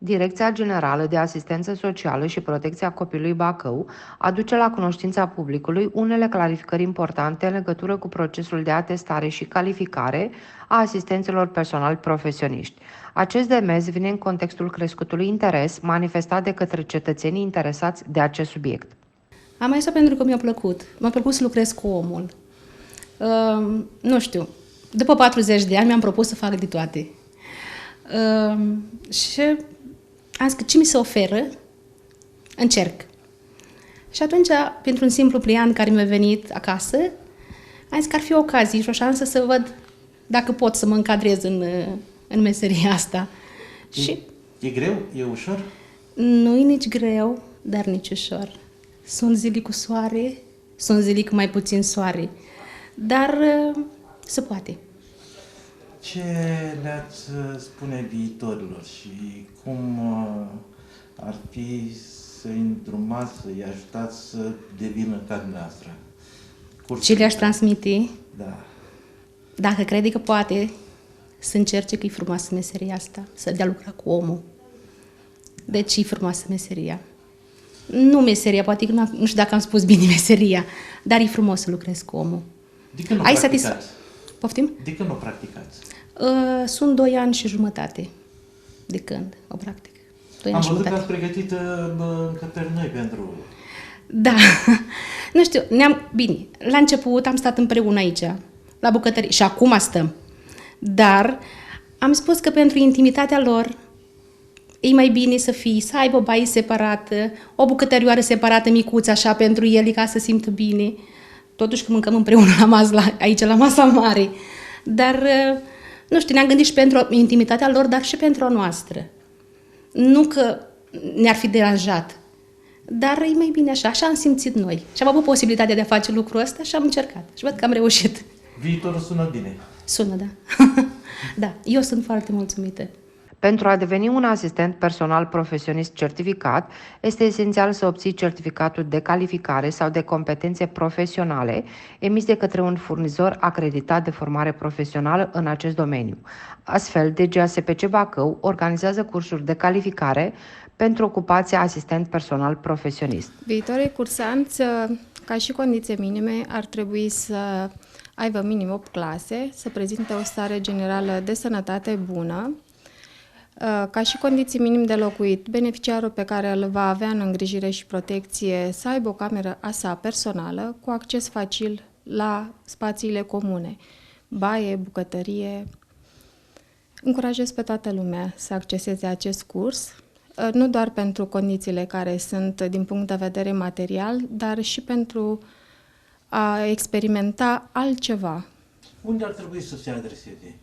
Direcția Generală de Asistență Socială și Protecția Copilului Bacău aduce la cunoștința publicului unele clarificări importante în legătură cu procesul de atestare și calificare a asistenților personali profesioniști. Acest demers vine în contextul crescutului interes manifestat de către cetățenii interesați de acest subiect. Am ales pentru că mi-a plăcut. Mi-a plăcut să lucrez cu omul. Nu știu, după 40 de ani mi-am propus să fac de toate. Și am zis că ce mi se oferă, încerc. Și atunci, pentru un simplu pliant care mi-a venit acasă, am zis că ar fi o ocazie și o șansă să văd dacă pot să mă încadrez în meseria asta. E greu? E ușor? Nu e nici greu, dar nici ușor. Sunt zile cu soare, sunt zile cu mai puțin soare, dar se poate. Ce le-ați spune viitorilor și cum ar fi să-i îndrumați, să-i ajutați să devină ca dumneavoastră? Ce le-aș transmite? Da. Dacă crede că poate, să încerce că e frumoasă meseria asta, să dea lucra cu omul. Deci e frumoasă meseria. Nu meseria, poate că nu știu dacă am spus bine meseria, dar e frumos să lucrezi cu omul. De când nu practicați? Poftim? De când nu practicați? Sunt 2 ani și jumătate de când o practic. 2 ani Am și văzut că jumătate. ați pregătit încăperi noi pentru... Da, nu știu, bine, la început am stat împreună aici, la bucătărie, și acum stăm. Dar am spus că pentru intimitatea lor e mai bine să aibă o baie separată, o bucătărioară separată micuță așa pentru ele ca să simtă bine. Totuși că mâncăm împreună aici la masa mare. Dar, nu știu, ne-am gândit și pentru intimitatea lor, dar și pentru a noastră. Nu că ne-ar fi deranjat, dar e mai bine așa, așa am simțit noi. Și am avut posibilitatea de a face lucrul ăsta și am încercat. Și văd că am reușit. Viitorul sună bine. Sună, da. Da, eu sunt foarte mulțumită. Pentru a deveni un asistent personal profesionist certificat, este esențial să obții certificatul de calificare sau de competențe profesionale emis de către un furnizor acreditat de formare profesională în acest domeniu. Astfel, DGASPC Bacău organizează cursuri de calificare pentru ocupația asistent personal profesionist. Viitorii cursanți, ca și condiții minime, ar trebui să aibă minim 8 clase, să prezinte o stare generală de sănătate bună, ca și condiții minim de locuit, beneficiarul pe care îl va avea în îngrijire și protecție să aibă o cameră a sa personală cu acces facil la spațiile comune, baie, bucătărie. Încurajez pe toată lumea să acceseze acest curs, nu doar pentru condițiile care sunt din punct de vedere material, dar și pentru a experimenta altceva. Unde ar trebui să se adreseze?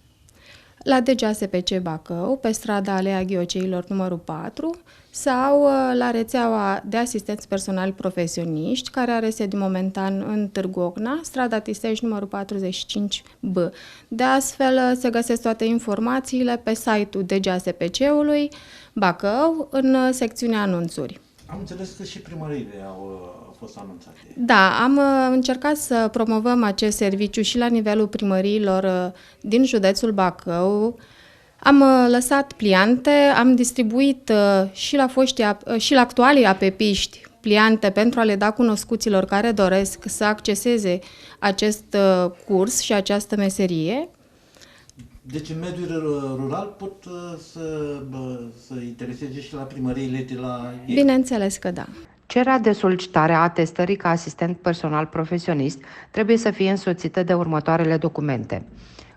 La DGASPC Bacău, pe strada Alea Ghioceilor numărul 4, sau la rețeaua de asistenți personali profesioniști, care are sediu momentan în Târgu Ocna, strada Tistești numărul 45B. De astfel, se găsesc toate informațiile pe site-ul DGASPC-ului Bacău, în secțiunea anunțuri. Am înțeles că și primăriile au fost anunțate. Da, am încercat să promovăm acest serviciu și la nivelul primăriilor din județul Bacău. Am lăsat pliante, am distribuit și la actualii apepiști pliante pentru a le da cunoscuților care doresc să acceseze acest curs și această meserie. Deci în mediul rural pot să intereseze și la primăriile de la ei? Bineînțeles că da. Cererea de solicitare a atestării ca asistent personal profesionist trebuie să fie însoțită de următoarele documente: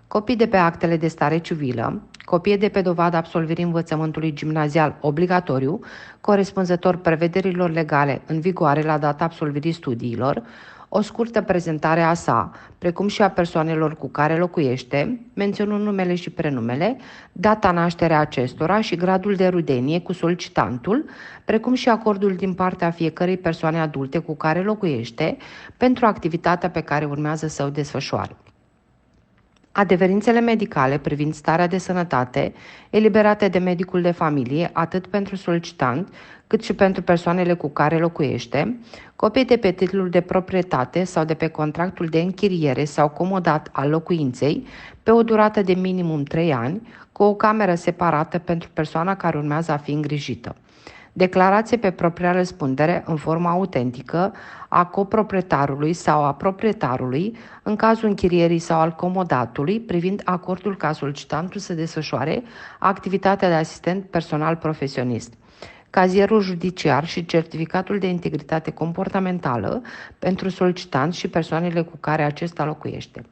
copii de pe actele de stare civilă, copie de pe dovada absolvirii învățământului gimnazial obligatoriu, corespunzător prevederilor legale în vigoare la data absolvirii studiilor, o scurtă prezentare a sa, precum și a persoanelor cu care locuiește, menționând numele și prenumele, data nașterii acestora și gradul de rudenie cu solicitantul, precum și acordul din partea fiecărei persoane adulte cu care locuiește pentru activitatea pe care urmează să o desfășoare. Adeverințele medicale privind starea de sănătate, eliberate de medicul de familie, atât pentru solicitant, cât și pentru persoanele cu care locuiește, copii de pe titlul de proprietate sau de pe contractul de închiriere sau comodat al locuinței, pe o durată de minimum 3 ani, cu o cameră separată pentru persoana care urmează a fi îngrijită. Declarație pe propria răspundere în formă autentică a coproprietarului sau a proprietarului în cazul închirierii sau al comodatului privind acordul ca solicitantul să desfășoare activitatea de asistent personal profesionist, cazierul judiciar și certificatul de integritate comportamentală pentru solicitant și persoanele cu care acesta locuiește.